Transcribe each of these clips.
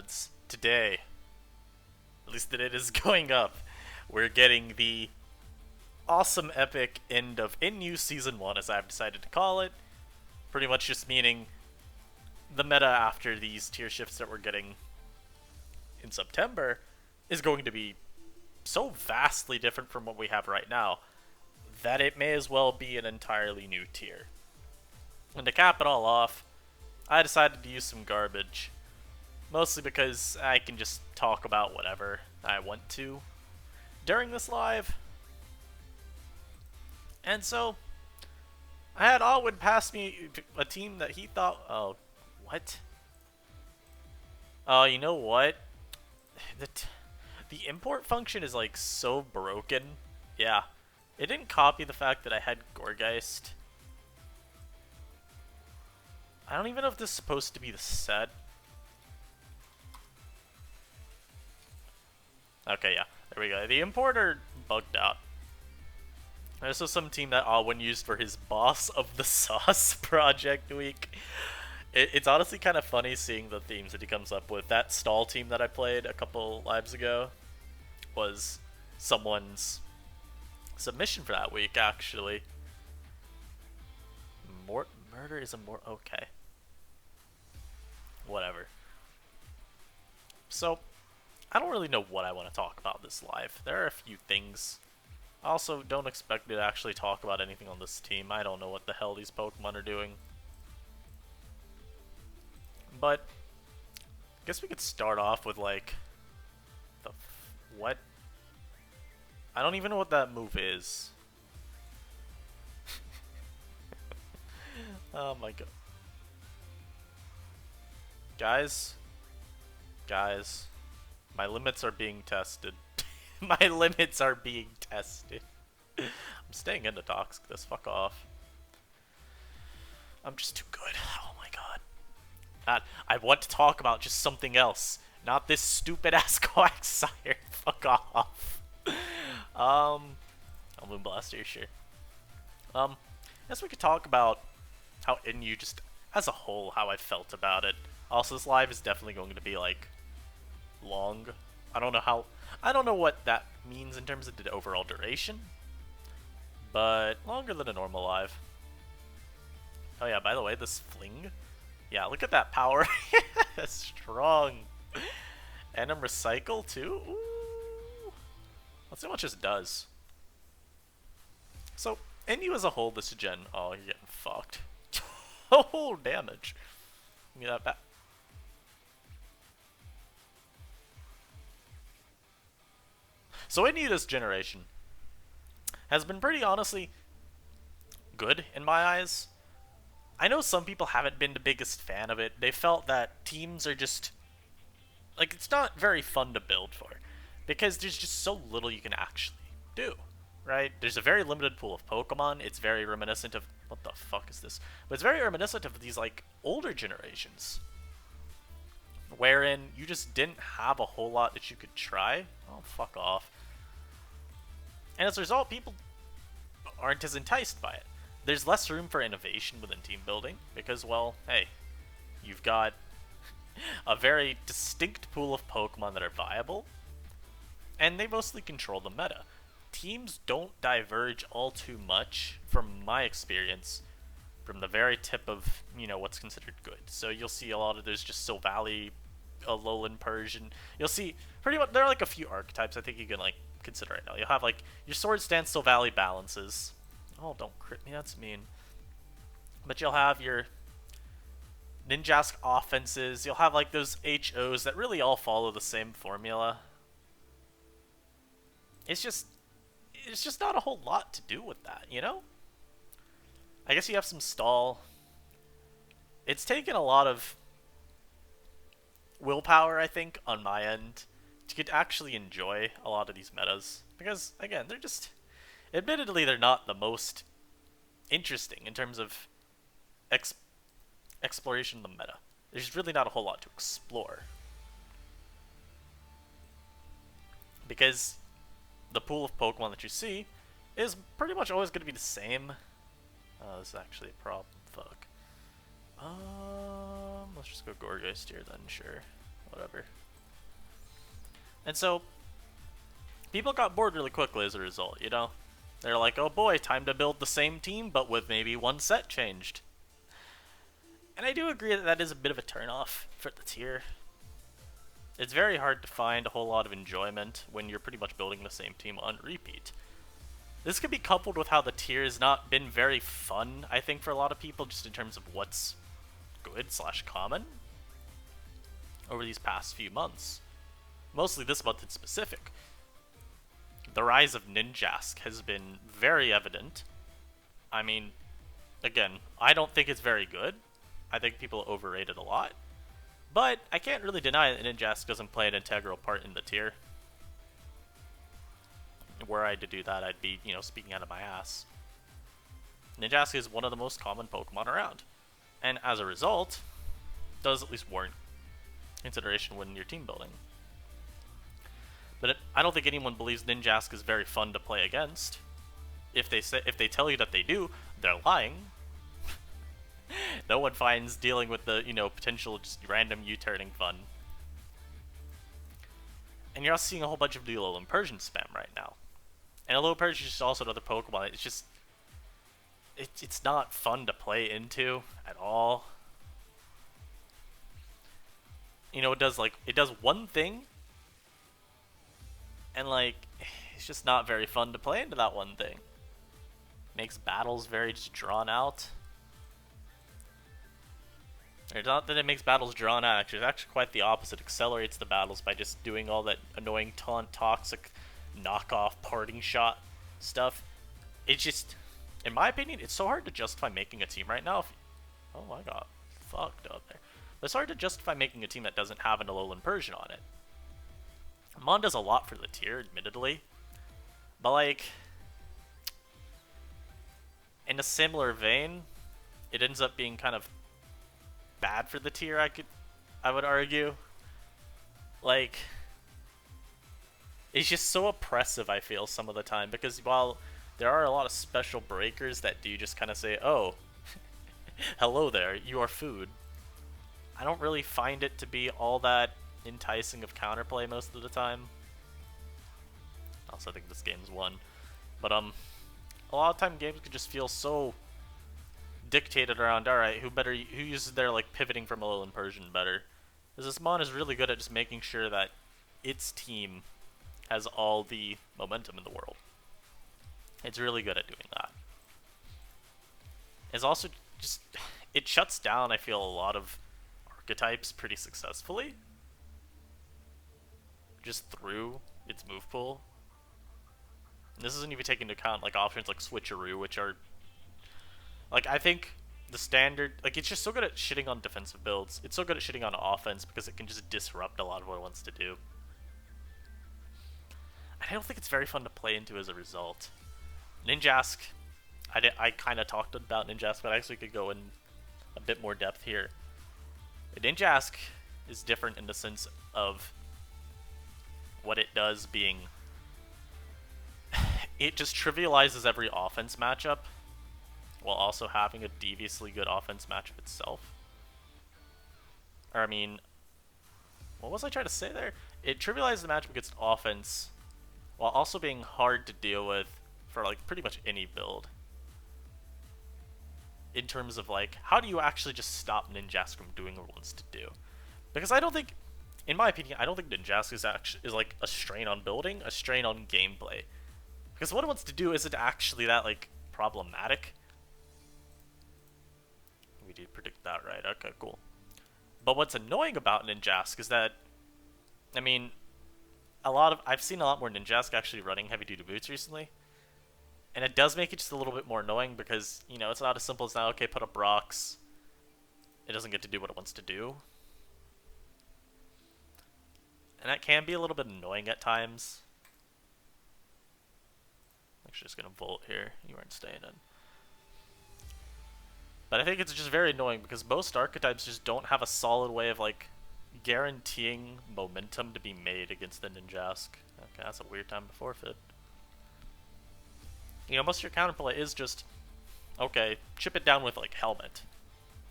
lads. Today, at least that it is going up, we're getting the awesome epic end of NU Season 1, as I've decided to call it. Pretty much just meaning the meta after these tier shifts that we're getting in September is going to be so vastly different from what we have right now that it may as well be an entirely new tier. And to cap it all off, I decided to use some garbage. Mostly because I can just talk about whatever I want to during this live. And so, I had Alwood pass me a team that he thought, oh, what? Oh, you know what? The import function is like so broken. Yeah. It didn't copy the fact that I had Gorgeist. I don't even know if this is supposed to be the set. Okay, yeah. There we go. The importer bugged out. This was some team that Alwyn used for his Boss of the Sauce project week. It's honestly kind of funny seeing the themes that he comes up with. That stall team that I played a couple lives ago was someone's submission for that week, actually. Murder is a more... okay. Whatever. So, I don't really know what I want to talk about this live. There are a few things. I also don't expect me to actually talk about anything on this team. I don't know what the hell these Pokemon are doing. But, I guess we could start off with, like, what? I don't even know what that move is. Oh my god. Guys, my limits are being tested. My limits are being tested. I'm staying into Toxic this, fuck off. I'm just too good. Oh my god. I want to talk about just something else. Not this stupid ass Quagsire. Fuck off. I'll Moonblaster, sure. Guess we could talk about how NU just, as a whole, how I felt about it. Also, this live is definitely going to be, like, long. I don't know what that means in terms of the overall duration, but longer than a normal live. Oh yeah, by the way, this Fling. Yeah, look at that power. That's strong. And I'm Recycle, too? Ooh. Let's see how much this does. So, NU as a whole this gen... oh, you're getting fucked. Oh, damage. Give me that back. So NU this generation has been pretty honestly good in my eyes. I know some people haven't been the biggest fan of it. They felt that teams are just... like, it's not very fun to build for. Because there's just so little you can actually do. Right? There's a very limited pool of Pokemon. It's very reminiscent of... what the fuck is this? But it's very reminiscent of these, like, older generations. Wherein you just didn't have a whole lot that you could try. Oh, fuck off. And as a result, people aren't as enticed by it. There's less room for innovation within team building because, well, hey, you've got a very distinct pool of Pokemon that are viable, and they mostly control the meta. Teams don't diverge all too much, from my experience, from the very tip of, you know, what's considered good. So you'll see a lot of, there's just Silvally, Alolan Persian. You'll see, pretty much, there are like a few archetypes I think you can, like, consider right now. You'll have, like, your Sword Stance Silvally balances. Oh, don't crit me, that's mean. But you'll have your Ninjask offenses. You'll have, like, those HOs that really all follow the same formula. It's just not a whole lot to do with that, you know? I guess you have some stall. It's taken a lot of willpower, I think, on my end to actually enjoy a lot of these metas. Because, again, they're just... admittedly, they're not the most interesting in terms of exploration of the meta. There's really not a whole lot to explore. Because the pool of Pokemon that you see is pretty much always going to be the same. This is actually a problem. Fuck. Let's just go Gorgeist here then, sure. whatever. And so, people got bored really quickly as a result, you know? They're like, oh boy, time to build the same team, but with maybe one set changed. And I do agree that that is a bit of a turnoff for the tier. It's very hard to find a whole lot of enjoyment when you're pretty much building the same team on repeat. This could be coupled with how the tier has not been very fun, I think, for a lot of people, just in terms of what's good slash common over these past few months. Mostly this month in specific. The rise of Ninjask has been very evident. I mean, again, I don't think it's very good. I think people overrate it a lot. But I can't really deny that Ninjask doesn't play an integral part in the tier. Were I to do that, I'd be, you know, speaking out of my ass. Ninjask is one of the most common Pokemon around. And as a result, does at least warrant consideration when you're team building. But I don't think anyone believes Ninjask is very fun to play against. If they tell you that they do, they're lying. No one finds dealing with the, you know, potential just random U-turning fun. And you're also seeing a whole bunch of Alolan Persian spam right now. And Alolan Persian is just also another Pokemon. It's just, it's not fun to play into at all. You know, it does one thing, and like, it's just not very fun to play into that one thing. Makes battles very just drawn out. It's not that it makes battles drawn out, actually. It's actually quite the opposite. It accelerates the battles by just doing all that annoying taunt, toxic, knockoff, parting shot stuff. It's just, in my opinion, it's so hard to justify making a team right now. Oh, I got fucked up there. But it's hard to justify making a team that doesn't have an Alolan Persian on it. Mon does a lot for the tier, admittedly. But, like, in a similar vein, it ends up being kind of bad for the tier, I would argue. Like, it's just so oppressive, I feel, some of the time, because while there are a lot of special breakers that do just kind of say, oh, hello there, you are food, I don't really find it to be all that enticing of counterplay most of the time. Also, I think this game's won. But, a lot of time games could just feel so dictated around, alright, who uses their, like, pivoting from Alolan Persian better. Because this Mon is really good at just making sure that its team has all the momentum in the world. It's really good at doing that. It's also just, it shuts down, I feel, a lot of archetypes pretty successfully. Just through its move pool. And this isn't even taking into account, like, options like Switcheroo, which are, like, I think the standard, like, it's just so good at shitting on defensive builds. It's so good at shitting on offense because it can just disrupt a lot of what it wants to do. I don't think it's very fun to play into as a result. Ninjask, I kind of talked about Ninjask, but I actually could go in a bit more depth here. Ninjask is different in the sense of what it does being, it just trivializes every offense matchup while also having a deviously good offense matchup itself. Or, I mean, what was I trying to say there? It trivializes the matchup against offense while also being hard to deal with for, like, pretty much any build. In terms of, like, how do you actually just stop Ninjask from doing what it wants to do? Because I don't think, in my opinion, I don't think Ninjask is like a strain on building, a strain on gameplay. Because what it wants to do isn't actually that, like, problematic. We did predict that right, okay, cool. But what's annoying about Ninjask is that, I mean, I've seen a lot more Ninjask actually running heavy-duty boots recently. And it does make it just a little bit more annoying because, you know, it's not as simple as now, okay, put up rocks. It doesn't get to do what it wants to do. And that can be a little bit annoying at times. I'm actually just going to volt here. You aren't staying in. But I think it's just very annoying because most archetypes just don't have a solid way of, like, guaranteeing momentum to be made against the Ninjask. Okay, that's a weird time to forfeit. You know, most of your counterplay is just, okay, chip it down with, like, Helmet.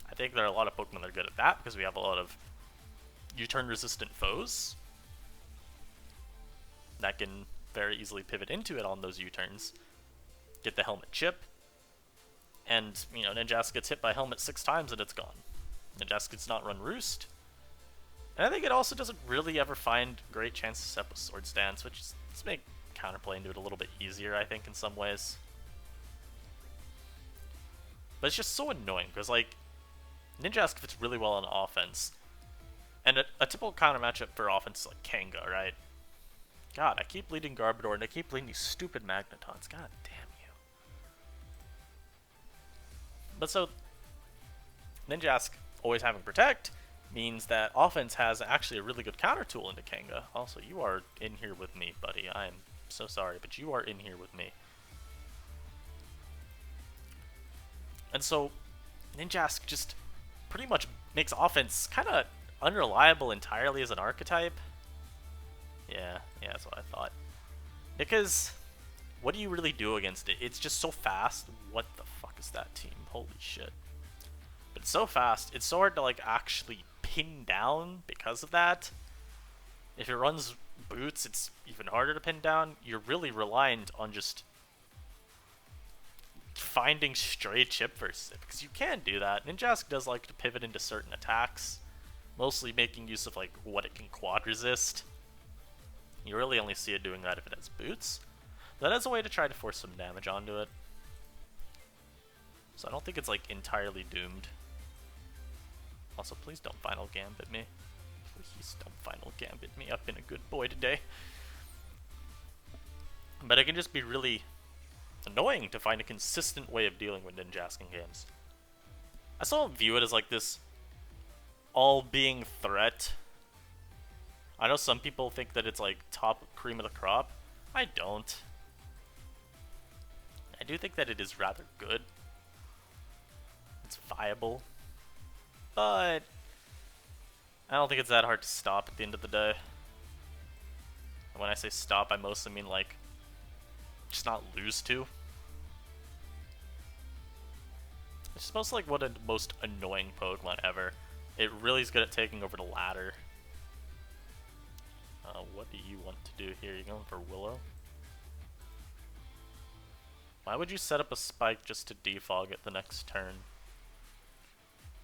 I think there are a lot of Pokemon that are good at that because we have a lot of U-turn resistant foes that can very easily pivot into it on those U-turns. Get the helmet chip, and Ninjask gets hit by helmet 6 times and it's gone. Ninjask gets not run roost. And I think it also doesn't really ever find great chances to set up with Sword Stance, which is to make counterplay into it a little bit easier, I think, in some ways. But it's just so annoying, because, like, Ninjask fits really well on offense. And a typical counter matchup for offense is like Kanga, right? God, I keep leading Garbodor, and I keep leading these stupid Magnetons. God damn you. But so, Ninjask always having Protect means that offense has actually a really good counter tool into Kanga. Also, you are in here with me, buddy. I am so sorry, but you are in here with me. And so, Ninjask just pretty much makes offense kind of unreliable entirely as an archetype. Yeah, that's what I thought. Because, what do you really do against it? It's just so fast. What the fuck is that team? Holy shit. But it's so fast, it's so hard to, like, actually pin down because of that. If it runs boots, it's even harder to pin down. You're really reliant on just finding stray chip versus it, because you can do that. Ninjask does like to pivot into certain attacks, mostly making use of like what it can quad resist. You really only see it doing that if it has boots. That is a way to try to force some damage onto it. So I don't think it's like entirely doomed. Also, please don't Final Gambit me. Please don't Final Gambit me. I've been a good boy today. But it can just be really annoying to find a consistent way of dealing with Ninjask in games. I still don't view it as like this all-being threat. I know some people think that it's like top cream of the crop. I don't. I do think that it is rather good. It's viable. But I don't think it's that hard to stop at the end of the day. And when I say stop, I mostly mean like just not lose to. It's just most like one of the most annoying Pokemon ever. It really is good at taking over the ladder. What do you want to do here? You going for Willow? Why would you set up a spike just to defog it the next turn?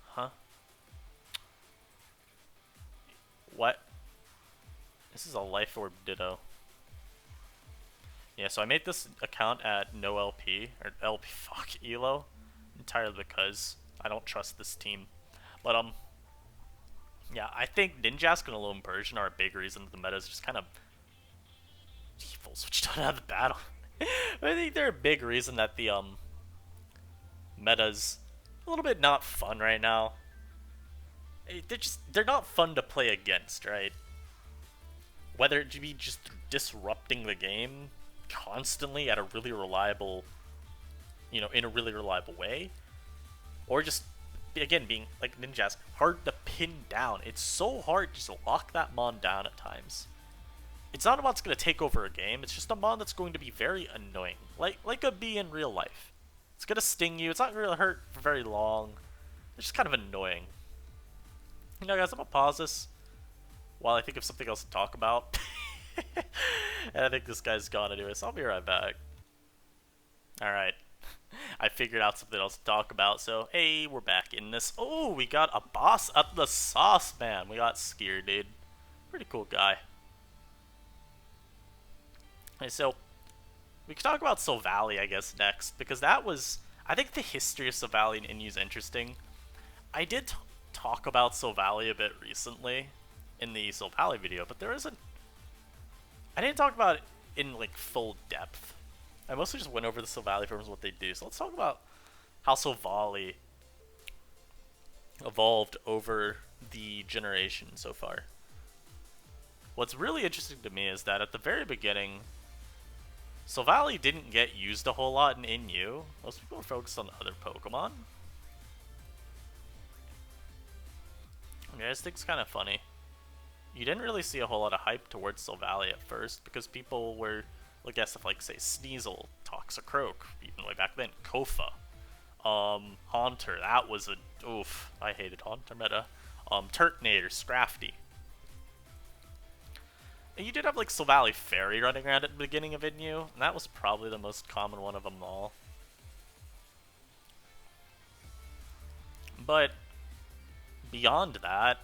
Huh? What? This is a Life Orb Ditto. Yeah, so I made this account at no LP, or LP, fuck, ELO, entirely because I don't trust this team. But, yeah, I think Ninjask and Alolan Persian are a big reason the meta is just kind of full switched on out of the battle. I think they're a big reason that the, meta's a little bit not fun right now. They're not fun to play against, right? Whether it be just disrupting the game constantly at a really reliable, in a really reliable way, or just, again, being, like Ninjask, hard to pin down. It's so hard just to lock that Mon down at times. It's not a mon that's going to take over a game, it's just a mon that's going to be very annoying. Like a bee in real life. It's going to sting you, it's not going to hurt for very long. It's just kind of annoying. You know, guys, I'm going to pause this while I think of something else to talk about. And I think this guy's gone anyway, so I'll be right back. Alright. I figured out something else to talk about, so hey, we're back in this. Oh, we got a boss up the sauce, man. We got Skier, dude. Pretty cool guy. Okay, so we could talk about Silvally, I guess, next, because that was, I think the history of Silvally and Inyu is interesting. I did talk about Silvally a bit recently in the Silvally video, but there isn't, I didn't talk about it in like full depth. I mostly just went over the Silvally forms, what they do. So let's talk about how Silvally evolved over the generation so far. What's really interesting to me is that at the very beginning, Silvally didn't get used a whole lot in Inyu. Most people were focused on other Pokemon. I just think it's kind of funny. You didn't really see a whole lot of hype towards Silvally at first because people were looking at stuff like, say, Sneasel, Toxicroak, even way back then, Kofa, Haunter. That was a oof. I hated Haunter meta. Turtonator, Scrafty. And you did have like Silvally Fairy running around at the beginning of Inu, and that was probably the most common one of them all. But beyond that,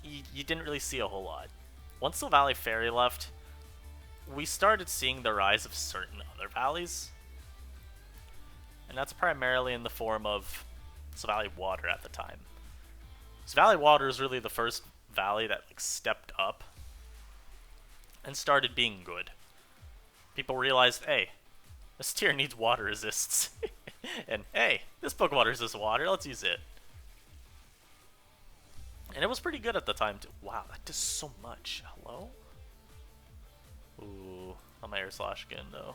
you didn't really see a whole lot. Once Silvally Fairy left, we started seeing the rise of certain other valleys. And that's primarily in the form of Silvally Water at the time. Silvally Water is really the first valley that like stepped up and started being good. People realized, hey, this tier needs water resists. And hey, this Pokemon resists water, let's use it. And it was pretty good at the time too. Wow, that does so much. Hello? Ooh, on my Air Slash again though.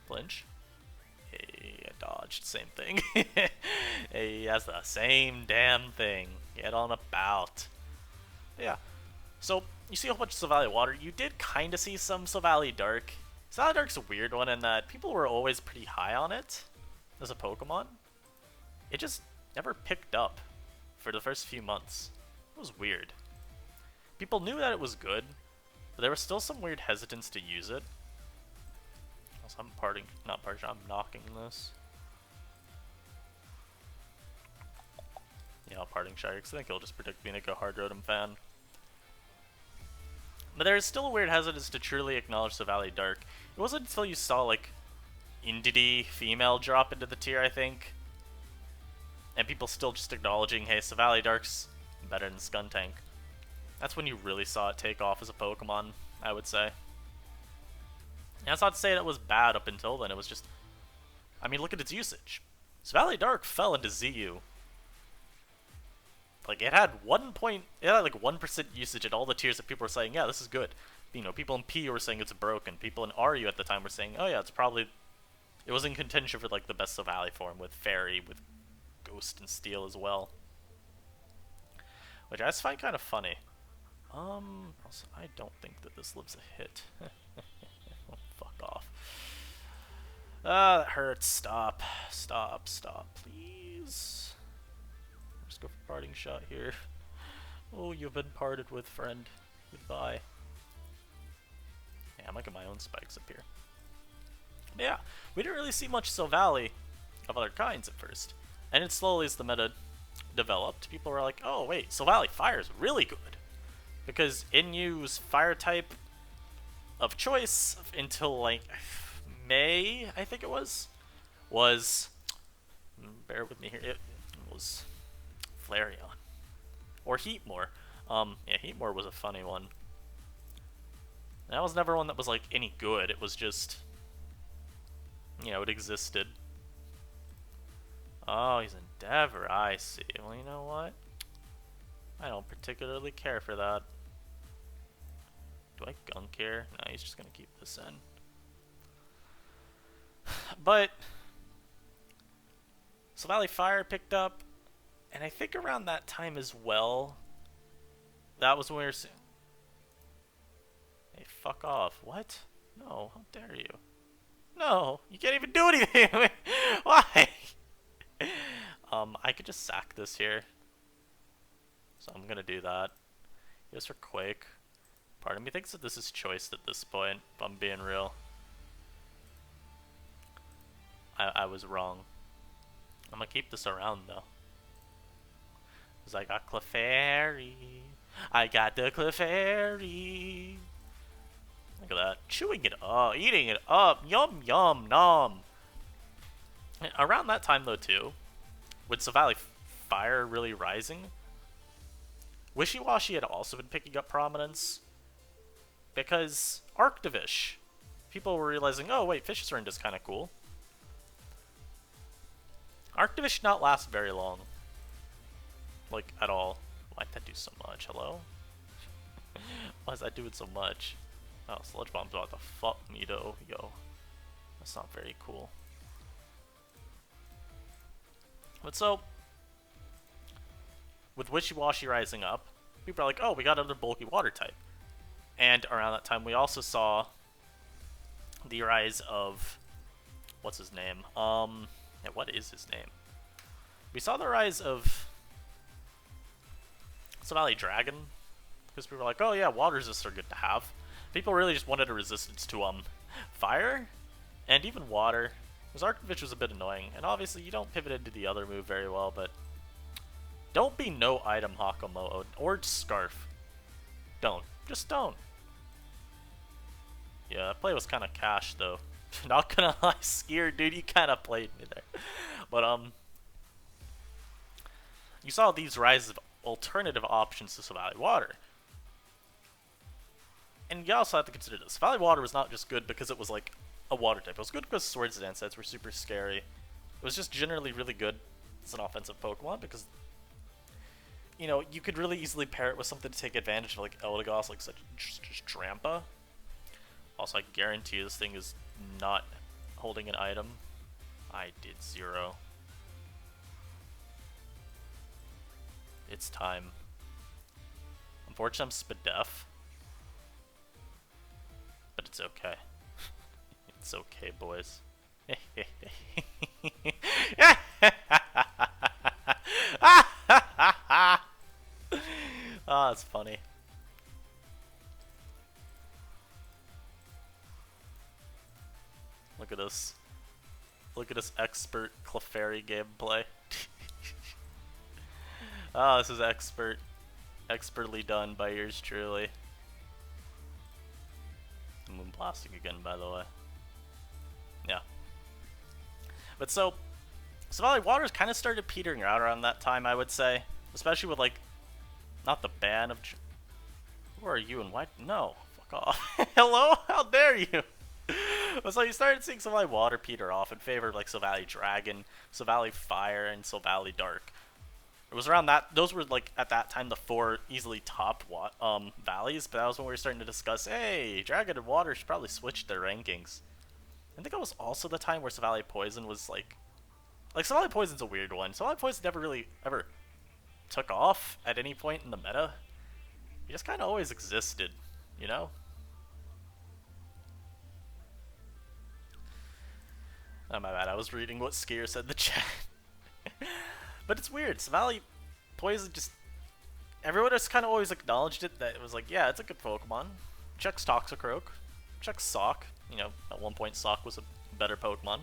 Flinch. Hey, I dodged. Same thing. Hey, that's the same damn thing. Get on about. Yeah. So, you see a whole bunch of Silvally Water. You did kind of see some Silvally Dark. Silvally Dark's a weird one in that people were always pretty high on it as a Pokemon. It just never picked up for the first few months. It was weird. People knew that it was good, but there was still some weird hesitance to use it. Also, I'm knocking this. Yeah, parting Shire, because I think he'll just predict being a hard Rotom fan. But there's still a weird hesitance to truly acknowledge the Silvally Dark. It wasn't until you saw, like, Indeedee female drop into the tier, I think. And people still just acknowledging, hey, Silvally Dark's better than Skuntank. That's when you really saw it take off as a Pokemon, I would say. And that's not to say that it was bad up until then, it was just... I mean, look at its usage. Silvally Dark fell into ZU. Like, it had like 1% usage at all the tiers that people were saying, yeah, this is good. You know, people in P were saying it's broken. People in RU at the time were saying, oh yeah, it's probably... It was in contention for, like, the best Silvally form with Fairy, with Ghost and Steel as well. Which I just find kind of funny. Also, I don't think that this lives a hit. Oh, fuck off. Ah, that hurts. Stop. Stop, please. Let's go for parting shot here. Oh, you've been parted with, friend. Goodbye. Yeah, I might get my own spikes up here. But yeah, we didn't really see much Silvally of other kinds at first. And it slowly, as the meta developed, people were like, oh wait, Silvally Fire is really good. Because Inu's fire type of choice until like May, I think it was bear with me here, it was Flareon. Or Heatmore. Yeah, Heatmore was a funny one. That was never one that was like any good, it was just, you know, it existed. Oh, he's Endeavor, I see. Well, you know what? I don't particularly care for that. Do I gunk here? No, he's just gonna keep this in. But Silvally Fire picked up, and I think around that time as well, that was when we were seeing... Hey, fuck off. What? No, how dare you? No, you can't even do anything! Why? I could just sack this here. So I'm gonna do that. Just for Quake. Part of me thinks that this is choice at this point, if I'm being real. I was wrong. I'm gonna keep this around though. Cause I got Clefairy. I got the Clefairy. Look at that. Chewing it up, eating it up. Yum, yum, nom. Around that time though too, with Silvally Fire really rising, Wishy-Washy had also been picking up prominence. Because Arctivish. People were realizing, oh wait, Fishisurge is kind of cool. Arctivish did not last very long. Like, at all. Why'd that do so much? Hello? Why is that doing so much? Oh, Sludge Bomb's about to fuck me though. Yo. That's not very cool. But so, with Wishy-Washy rising up, people are like, oh, we got another bulky water type. And around that time, we also saw the rise of... What's his name? Yeah, what is his name? We saw the rise of Savali Dragon, because people were like, oh yeah, water resists are good to have. People really just wanted a resistance to fire, and even water. Because Archivich was a bit annoying, and obviously you don't pivot into the other move very well, but don't be no item Hakamoto or Scarf. Don't. Just don't. Yeah, that play was kind of cash though. Not gonna lie, Skier, dude, you kind of played me there. But you saw these rise of alternative options to Savali Water. And you also have to consider this. Savali Water was not just good because it was like a water type. It was good because Swords Dance sets were super scary. It was just generally really good as an offensive Pokemon because, you know, you could really easily pair it with something to take advantage of like Eldegoss, like such just Trampa. Also, I guarantee you this thing is not holding an item. I did 0. It's time. Unfortunately, I'm Spadef. But it's okay. It's okay, boys. Oh, that's funny. Look at this. Look at this expert Clefairy gameplay. Oh, this is expertly done by yours truly. Moon blasting again, by the way. Yeah. But so, Savali Waters kind of started petering out around that time, I would say. Especially with, like, not the ban of... Who are you and why? No. Fuck off. Hello? How dare you? So you started seeing Savali Water peter off in favor of, like, Savali Dragon, Savali Fire, and Savali Dark. It was around that, those were, like, at that time, the 4 easily top valleys, but that was when we were starting to discuss, hey, Dragon and Water should probably switch their rankings. I think it was also the time where Savali Poison was, like, Savali Poison's a weird one. Savali Poison never really, ever took off at any point in the meta. He just kind of always existed, you know? Oh, my bad, I was reading what Skier said in the chat. But it's weird. Savali Poison just... Everyone has kind of always acknowledged it, that it was like, yeah, it's a good Pokemon. Checks Toxicroak. Checks Sock. You know, at one point Sock was a better Pokemon.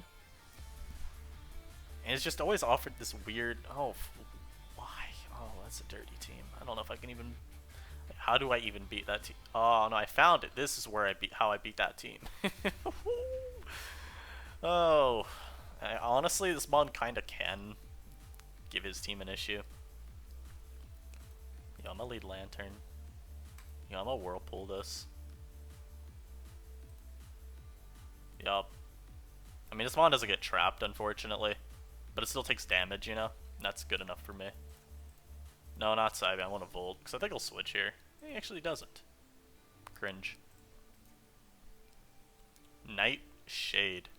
And it's just always offered this weird... Oh, why? Oh, that's a dirty team. I don't know if I can even... How do I even beat that team? Oh, no, I found it. This is where I beat... How I beat that team. Oh. Honestly, this mod kind of can... give his team an issue. Yo, I'm gonna lead Lantern. Yo, I'm gonna Whirlpool this. Yup. I mean, this mod doesn't get trapped, unfortunately. But it still takes damage, you know? And that's good enough for me. No, not Psybe, I want to Volt, because I think he'll switch here. He actually doesn't. Cringe. Nightshade.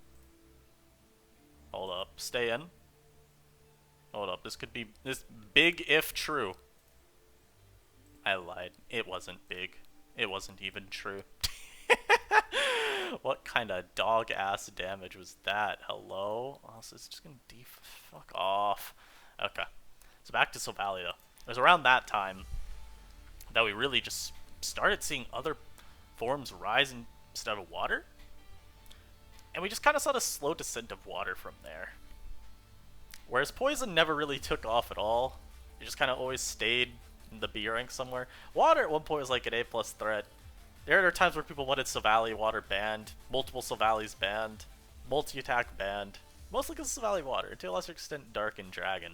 Hold up. Stay in. Hold up, this could be this big if true. I lied. It wasn't big. It wasn't even true. What kind of dog ass damage was that? Hello? Oh, so it's just gonna fuck off. Okay. So back to Savali though. It was around that time that we really just started seeing other forms rise instead of water. And we just kind of saw the slow descent of water from there. Whereas Poison never really took off at all. It just kind of always stayed in the B rank somewhere. Water at one point was like an A+ threat. There are times where people wanted Savali Water banned, multiple Savalis banned, multi-attack banned. Mostly because of Savali Water, to a lesser extent Dark and Dragon.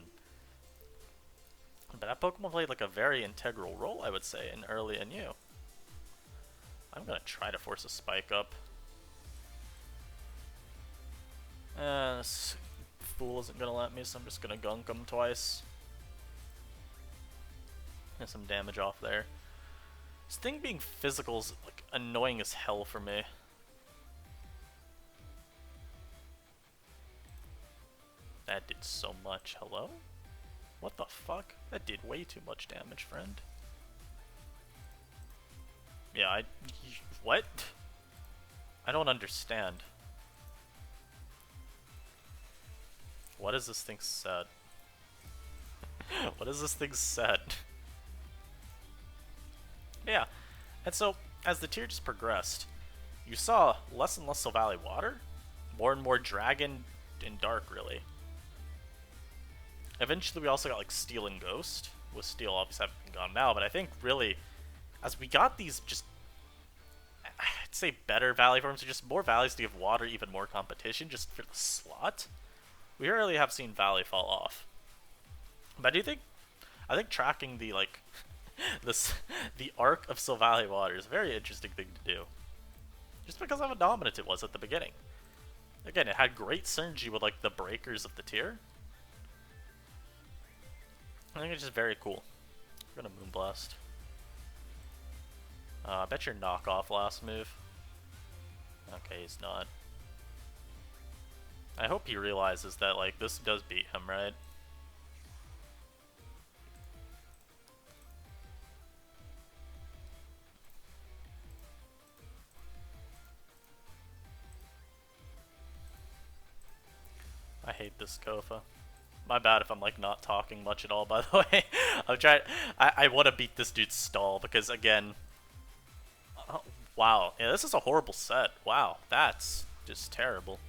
But that Pokemon played like a very integral role, I would say, in early NU. I'm gonna try to force a Spike up. This fool isn't gonna let me, so I'm just gonna gunk him twice. Get some damage off there. This thing being physical is like annoying as hell for me. That did so much. Hello? What the fuck? That did way too much damage, friend. Yeah, what? I don't understand. What is this thing said? What is this thing said? Yeah, and so as the tier just progressed, you saw less and less Sylvally Water, more and more Dragon and Dark, really. Eventually, we also got like Steel and Ghost, with Steel obviously having gone now, but I think really, as we got these just, I'd say better Valley forms, or just more Valleys to give Water even more competition just for the slot, we rarely have seen Valley fall off. But I think tracking the, like, the arc of Sylvally Water is a very interesting thing to do. Just because of how dominant it was at the beginning. Again, it had great synergy with, like, the breakers of the tier. I think it's just very cool. We're gonna Moonblast. I bet your knockoff last move. Okay, he's not. I hope he realizes that, like, this does beat him, right? I hate this Kofa. My bad if I'm, like, not talking much at all, by the way. I'm trying. I want to beat this dude's stall because, again. Oh, wow. Yeah, this is a horrible set. Wow. That's just terrible.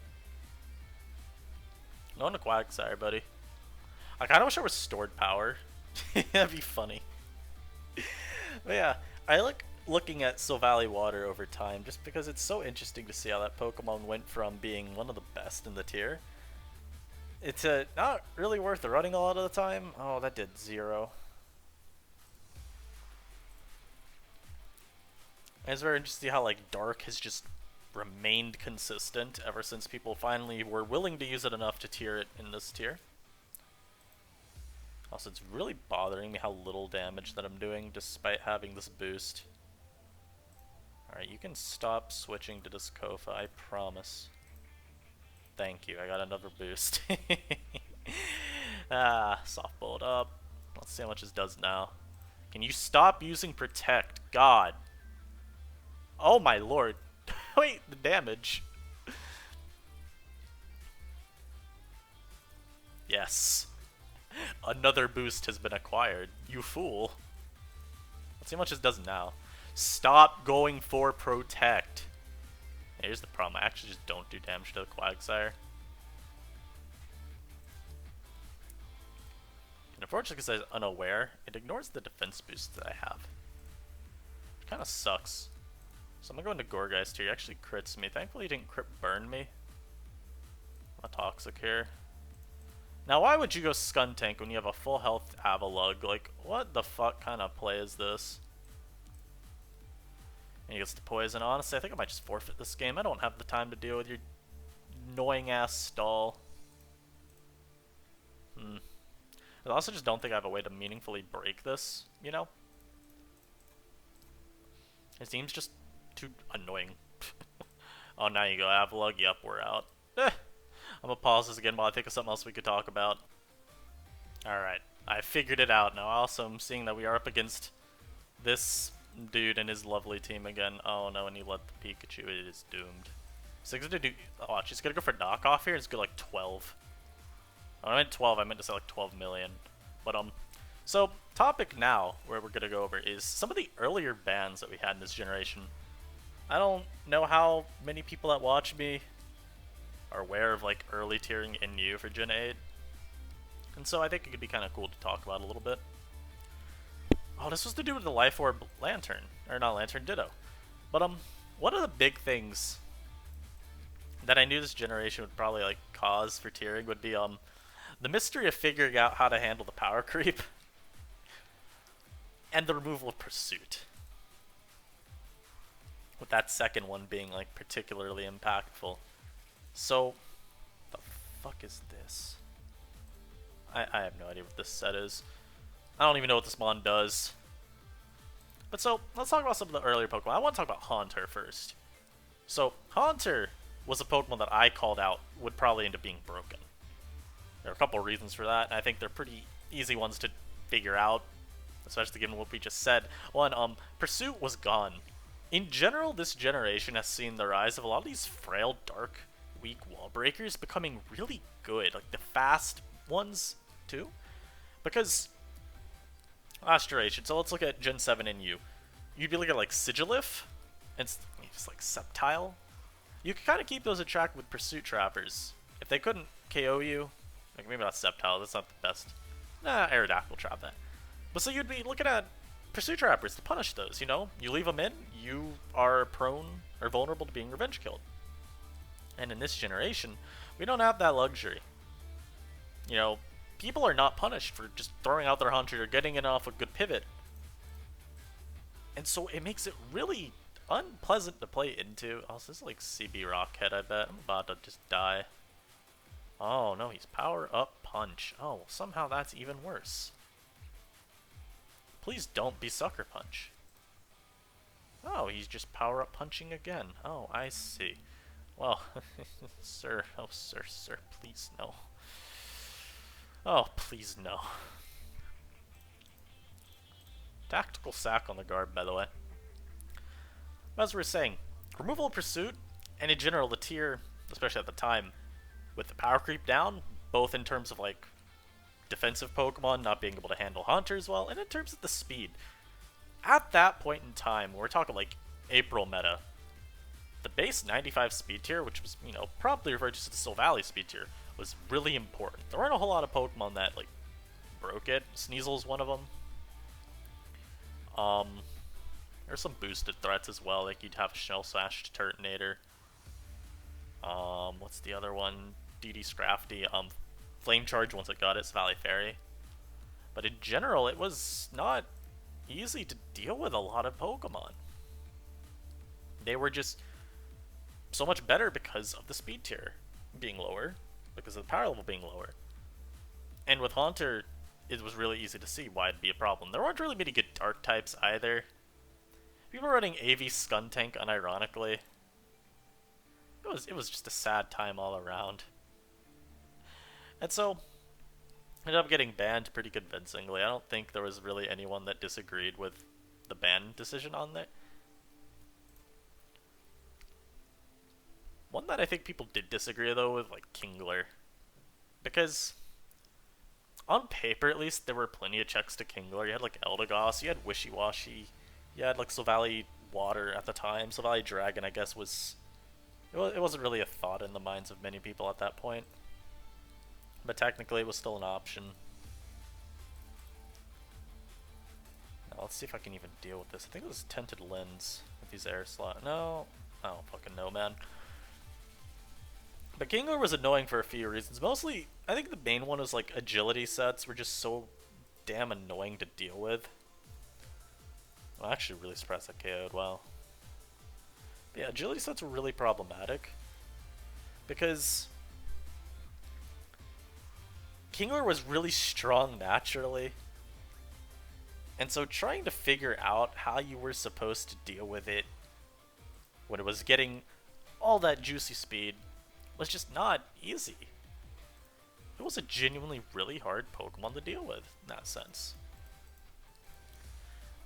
Going to Quagsire, buddy. I kind of wish I was stored power. That'd be funny. But yeah, I like looking at Sylvally Water over time just because it's so interesting to see how that Pokemon went from being one of the best in the tier. It's not really worth running a lot of the time. Oh, that did 0. And it's very interesting to see how, like, Dark has just remained consistent ever since people finally were willing to use it enough to tier it in this tier. Also, it's really bothering me how little damage that I'm doing despite having this boost. Alright, you can stop switching to this Kofa, I promise. Thank you, I got another boost. Softball it up. Let's see how much this does now. Can you stop using Protect? God. Oh my lord. Wait, the damage. Yes. Another boost has been acquired. You fool. Let's see how much this does now. Stop going for Protect. Here's the problem. I actually just don't do damage to the Quagsire. And unfortunately, because I'm unaware, it ignores the defense boost that I have. Which kind of sucks. So I'm going to go into Gourgeist here. He actually crits me. Thankfully, he didn't crit burn me. I'm toxic here. Now, why would you go Skuntank when you have a full health Avalugg? Like, what the fuck kind of play is this? And he gets the poison. Honestly, I think I might just forfeit this game. I don't have the time to deal with your annoying-ass stall. I also just don't think I have a way to meaningfully break this, you know? It seems just too annoying. Oh, now you go Avalugg. Yep, we're out. I'm gonna pause this again while I think of something else we could talk about. Alright, I figured it out now. Also, I'm seeing that we are up against this dude and his lovely team again. Oh no, and he let the Pikachu, it is doomed. So he's gonna do, watch, he's gonna go for knockoff here, it's gonna go like 12. Oh, I meant 12, I meant to say like 12 million. But, so, topic now, where we're gonna go over, is some of the earlier bans that we had in this generation. I don't know how many people that watch me are aware of, like, early tiering in U for Gen 8. And so I think it could be kind of cool to talk about a little bit. Oh, this was to do with the Life Orb Lantern. Or not Lantern, Ditto. But, one of the big things that I knew this generation would probably, like, cause for tiering would be, the mystery of figuring out how to handle the power creep. And the removal of Pursuit. With that second one being, like, particularly impactful. So, the fuck is this? I have no idea what this set is. I don't even know what this mon does. But so, let's talk about some of the earlier Pokemon. I want to talk about Haunter first. So, Haunter was a Pokemon that I called out would probably end up being broken. There are a couple of reasons for that, and I think they're pretty easy ones to figure out, especially given what we just said. One, Pursuit was gone. In general, this generation has seen the rise of a lot of these frail, dark, weak wall breakers becoming really good, like the fast ones too, because last generation. So let's look at Gen 7 and U. you'd be looking at like Sigilif, and it's like Sceptile. You could kind of keep those attracted with Pursuit Trappers. If they couldn't KO you, like maybe not Sceptile, that's not the best. Nah, Aerodactyl will trap that. But so you'd be looking at Pursuit Trappers to punish those, you know? You leave them in, you are prone or vulnerable to being revenge killed. And in this generation, we don't have that luxury. You know, people are not punished for just throwing out their hunter or getting it off a good pivot. And so it makes it really unpleasant to play into. Oh, this is like CB Rockhead, I bet. I'm about to just die. Oh, no, he's power up punch. Oh, well, somehow that's even worse. Please don't be sucker punch. Oh, he's just power up punching again. Oh, I see. Well, sir, oh, sir, please no. Oh, please no. Tactical sack on the guard, by the way. As we were saying, removal of pursuit, and in general the tier, especially at the time, with the power creep down, both in terms of like defensive Pokemon not being able to handle hunters well, and in terms of the speed. At that point in time, we're talking like April meta, the base 95 speed tier, which was, you know, probably referred to as the Soul Valley speed tier, was really important. There weren't a whole lot of Pokemon that like broke it. Sneasel's one of them. There's some boosted threats as well, like you'd have Shell Slash Turtonator. What's the other one? DD Scrafty. Flame Charge once it got its Valley Fairy. But in general, it was not easy to deal with a lot of Pokemon. They were just so much better because of the speed tier being lower, because of the power level being lower. And with Haunter, it was really easy to see why it'd be a problem. There weren't really many good dark types either. People were running AV Skuntank unironically. It was just a sad time all around. And so, ended up getting banned pretty convincingly. I don't think there was really anyone that disagreed with the ban decision on that. One that I think people did disagree though with, like Kingler. Because on paper at least, there were plenty of checks to Kingler. You had like Eldegoss, you had Wishy-Washy, you had like Silvally Water at the time. Silvally Dragon, I guess, it wasn't really a thought in the minds of many people at that point. But technically it was still an option. Now let's see if I can even deal with this. I think it was Tinted Lens with these air slot. No, I don't fucking know, man. But Kingler was annoying for a few reasons. Mostly, I think the main one was like agility sets were just so damn annoying to deal with. I'm actually really surprised I KO'd. Wow. But yeah, agility sets were really problematic. Because Kingler was really strong naturally. And so trying to figure out how you were supposed to deal with it when it was getting all that juicy speed was just not easy. It was a genuinely really hard Pokemon to deal with in that sense.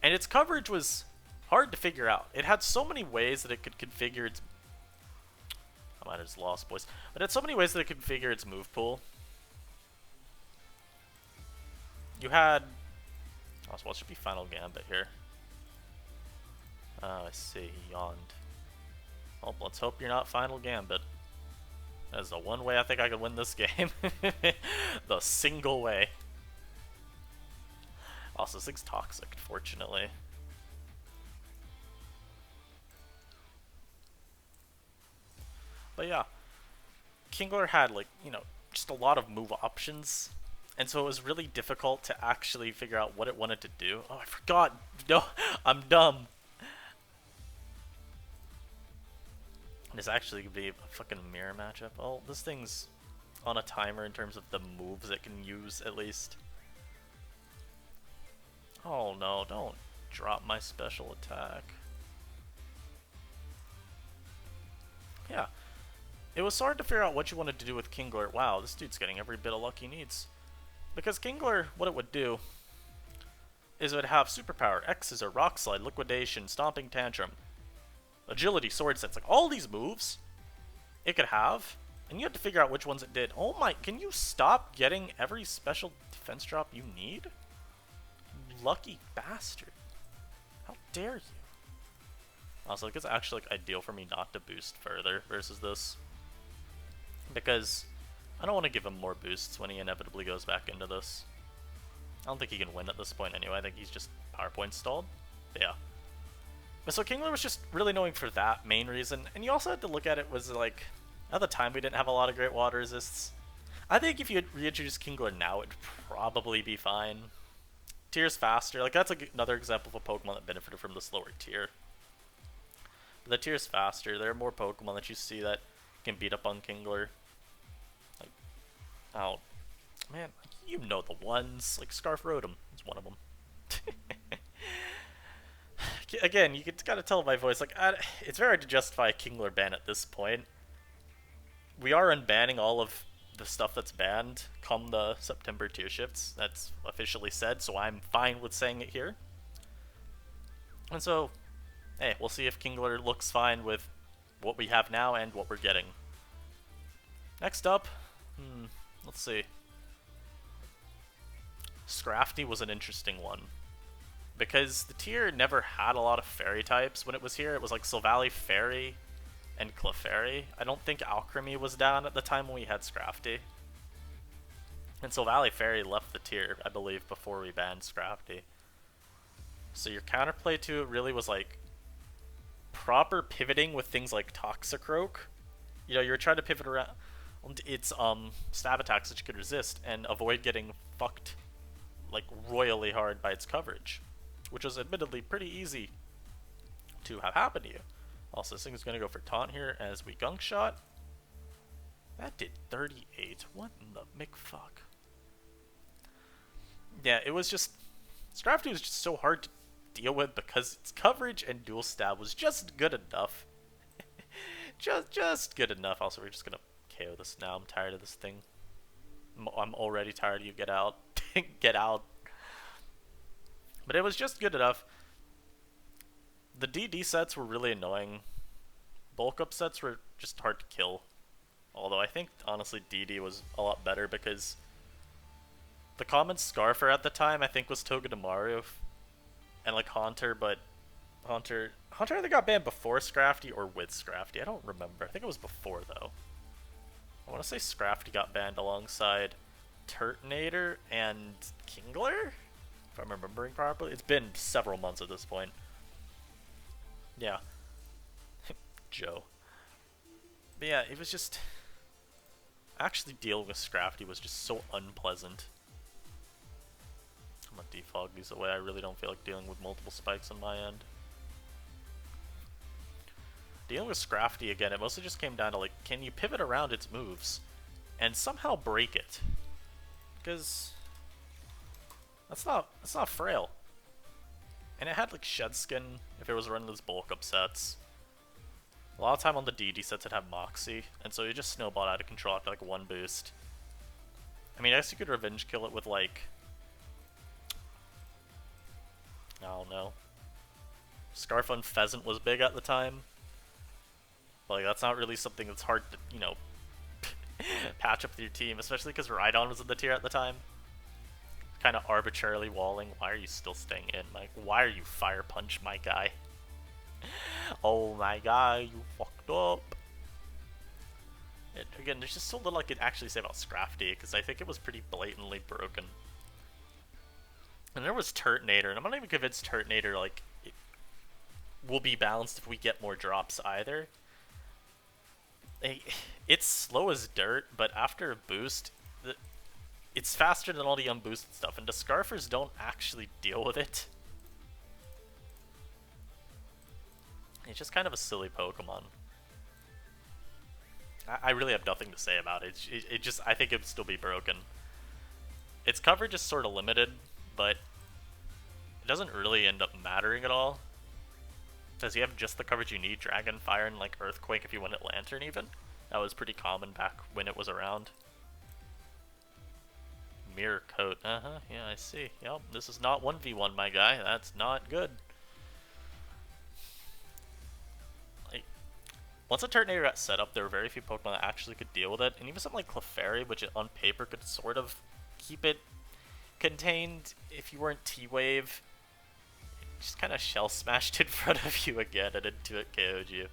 And its coverage was hard to figure out. It had so many ways that it could configure its... I might have just lost voice. But it had so many ways that it could configure its move pool. You had... Oh, so what should be Final Gambit here? Oh, I see. He yawned. Well, let's hope you're not Final Gambit. That's the one way I think I could win this game. The single way. Also, this thing's toxic, unfortunately. But yeah, Kingler had, like, you know, just a lot of move options. And so it was really difficult to actually figure out what it wanted to do. Oh, I forgot. No, I'm dumb. This actually could be a fucking mirror matchup. Oh, this thing's on a timer in terms of the moves it can use, at least. Oh no, don't drop my special attack. Yeah. It was hard to figure out what you wanted to do with Kingler. Wow, this dude's getting every bit of luck he needs. Because Kingler, what it would do is it would have superpower, X Scissor, Rock Slide, Liquidation, Stomping Tantrum, Agility, Sword Sense, like all these moves it could have, and you have to figure out which ones it did. Oh my, can you stop getting every special defense drop you need? You lucky bastard. How dare you? Also, like, it's actually like ideal for me not to boost further versus this. Because I don't want to give him more boosts when he inevitably goes back into this. I don't think he can win at this point anyway. I think he's just PowerPoint stalled. But yeah. But so Kingler was just really knowing for that main reason. And you also had to look at it was like, at the time we didn't have a lot of great water resists. I think if you had reintroduced Kingler now, it'd probably be fine. Tier's faster. Like, that's another example of a Pokemon that benefited from the slower tier. But the tier's faster. There are more Pokemon that you see that can beat up on Kingler. Like, oh, man, you know the ones. Like, Scarf Rotom is one of them. Again, you can kind of tell by voice, like, it's very hard to justify a Kingler ban at this point. We are unbanning all of the stuff that's banned come the September tier shifts. That's officially said, so I'm fine with saying it here. And so, hey, we'll see if Kingler looks fine with what we have now and what we're getting. Next up, let's see. Scrafty was an interesting one. Because the tier never had a lot of fairy types when it was here. It was like Silvally Fairy and Clefairy. I don't think Alchemy was down at the time when we had Scrafty. And Silvally Fairy left the tier, I believe, before we banned Scrafty. So your counterplay to it really was like proper pivoting with things like Toxicroak. You know, you're trying to pivot around its stab attacks that you could resist and avoid getting fucked like royally hard by its coverage, which was admittedly pretty easy to have happen to you. Also, this thing is going to go for Taunt here as we Gunk Shot. That did 38. What in the McFuck? Yeah, it was just... Scrafty was just so hard to deal with because its coverage and dual stab was just good enough. just good enough. Also, we're just going to KO this now. I'm tired of this thing. I'm already tired of you. Get out. Get out. But it was just good enough. The DD sets were really annoying. Bulk up sets were just hard to kill. Although I think, honestly, DD was a lot better because the common Scarfer at the time, I think, was Togedemaru and, like, Haunter, but Haunter either got banned before Scrafty or with Scrafty. I don't remember. I think it was before, though. I want to say Scrafty got banned alongside Turtonator and Kingler? If I'm remembering properly. It's been several months at this point. Yeah. Joe. But yeah, it was just... Actually dealing with Scrafty was just so unpleasant. I'm gonna defog these away. I really don't feel like dealing with multiple spikes on my end. Dealing with Scrafty again, it mostly just came down to like, can you pivot around its moves and somehow break it? Because that's not frail. And it had like Shed Skin if it was running those bulk up sets. A lot of time on the DD sets it had Moxie, and so you just snowballed out of control after like one boost. I mean, I guess you could revenge kill it with like, I don't know. Scarf on Pheasant was big at the time. But like, that's not really something that's hard to, you know, patch up with your team, especially because Rhydon was in the tier at the time. Kind of arbitrarily walling. Why are you still staying in, Mike? Why are you Fire Punch, my guy? Oh my god, you fucked up. Again, there's just so little I can actually say about Scrafty, because I think it was pretty blatantly broken. And there was Turtonator, and I'm not even convinced Turtonator, like, it will be balanced if we get more drops either. It's slow as dirt, but after a boost, it's faster than all the unboosted stuff, and the Scarfers don't actually deal with it. It's just kind of a silly Pokemon. I really have nothing to say about it. It just, I think it would still be broken. Its coverage is sort of limited, but it doesn't really end up mattering at all. Because you have just the coverage you need, Dragon, Fire, and like Earthquake if you went at Lantern even. That was pretty common back when it was around. Mirror Coat, yeah, I see. Yep, this is not 1v1, my guy. That's not good. Like, once a Turtonator got set up, there were very few Pokemon that actually could deal with it, and even something like Clefairy, which on paper could sort of keep it contained if you weren't T-Wave, Just kind of shell smashed in front of you again and into it KO'd you.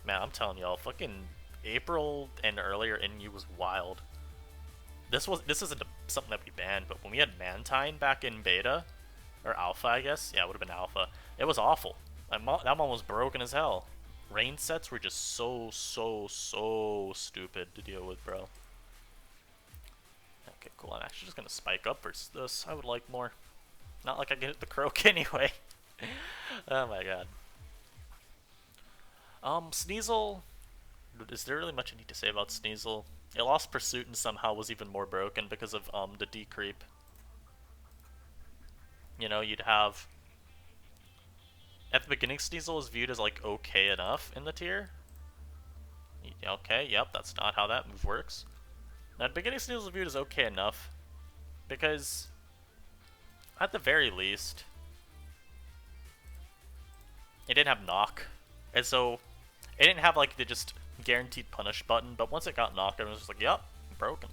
Man, I'm telling y'all, fucking April and earlier NU was wild. This isn't something that we banned, but when we had Mantine back in beta, or alpha, I guess. Yeah, it would have been alpha. It was awful. That mon was broken as hell. Rain sets were just so stupid to deal with, bro. Okay, cool. I'm actually just gonna spike up versus this. I would like more. Not like I can hit the croak anyway. Oh my god. Sneasel. Is there really much I need to say about Sneasel? It lost Pursuit and somehow was even more broken because of the decreep. You know, you'd have at the beginning Sneasel was viewed as like okay enough in the tier. Okay, yep, that's not how that move works. Now, at the beginning Sneasel was viewed as okay enough because at the very least it didn't have knock, and so it didn't have like the just guaranteed punish button, but once it got knocked, everyone was just like, yep, broken.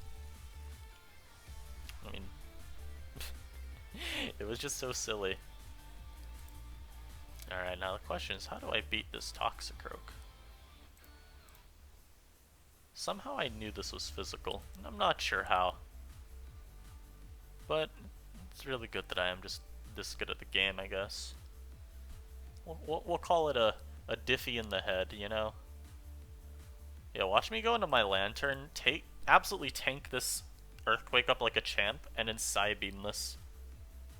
I mean, it was just so silly. Alright, now the question is, how do I beat this Toxicroak? Somehow I knew this was physical, and I'm not sure how. But it's really good that I am just this good at the game, I guess. We'll call it a diffy in the head, you know? Yeah, watch me go into my lantern, absolutely tank this Earthquake up like a champ, and then Psybeam this.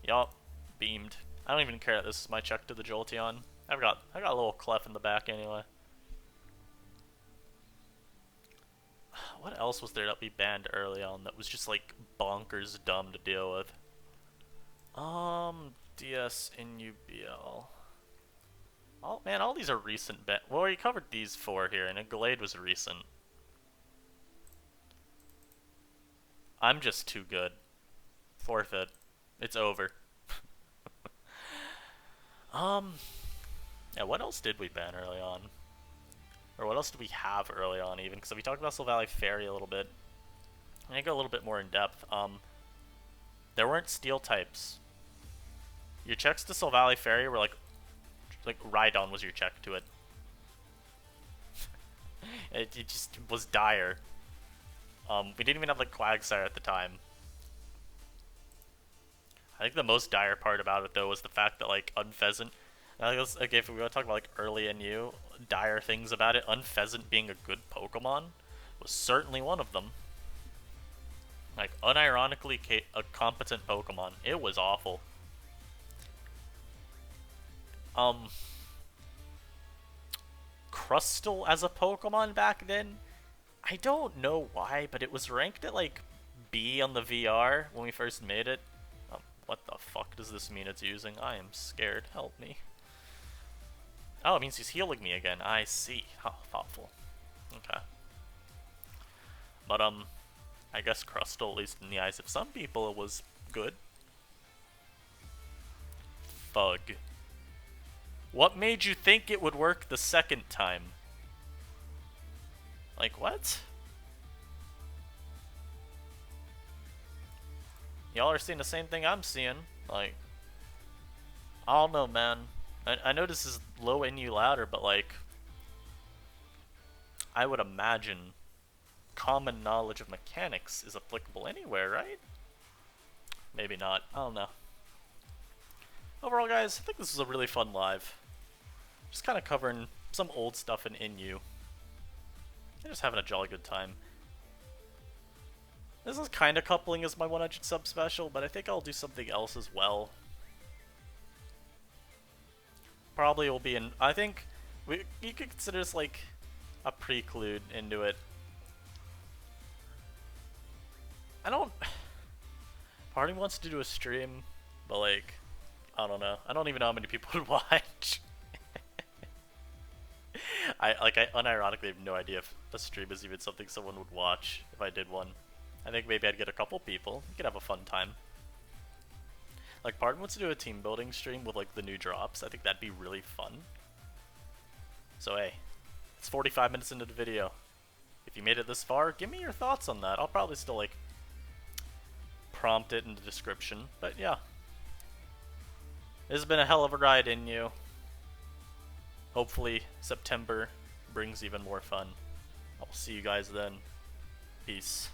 Yup, beamed. I don't even care that this is my check to the Jolteon. I got a little clef in the back anyway. What else was there that we banned early on that was just like bonkers dumb to deal with? DS in UBL. Oh man, all these are recent well, we covered these 4 here, and Glade was recent. I'm just too good. Forfeit. It's over. Yeah, what else did we ban early on? Or what else did we have early on even? Because we talked about Silvally Fairy a little bit. I'm gonna go a little bit more in depth. There weren't steel types. Your checks to Silvally Fairy were like Rhydon was your check to it. it just was dire. We didn't even have like Quagsire at the time. I think the most dire part about it though was the fact that like Unpheasant. Okay, if we want to talk about like early NU, dire things about it, Unpheasant being a good Pokemon was certainly one of them. Like unironically a competent Pokemon. It was awful. Crustle as a Pokemon back then, I don't know why, but it was ranked at like B on the VR when we first made it. What the fuck does this mean it's using? I am scared. Help me. Oh, it means he's healing me again. I see. How thoughtful. Okay. But, I guess Crustle, at least in the eyes of some people, it was good. Fug. What made you think it would work the second time? Like, what? Y'all are seeing the same thing I'm seeing. Like, I don't know, man. I know this is low NU louder, but like, I would imagine common knowledge of mechanics is applicable anywhere, right? Maybe not. I don't know. Overall, guys, I think this was a really fun live. Just kind of covering some old stuff in NU. And just having a jolly good time. This is kind of coupling as my 100 sub special, but I think I'll do something else as well. Probably will be in. I think you could consider this like a preclude into it. I don't. Part of me wants to do a stream, but like, I don't know. I don't even know how many people would watch. I unironically have no idea if a stream is even something someone would watch if I did one. I think maybe I'd get a couple people. We could have a fun time. Like, Pardon wants to do a team building stream with like the new drops. I think that'd be really fun. So hey, it's 45 minutes into the video. If you made it this far, give me your thoughts on that. I'll probably still like prompt it in the description. But yeah. This has been a hell of a ride in you. Hopefully, September brings even more fun. I'll see you guys then. Peace.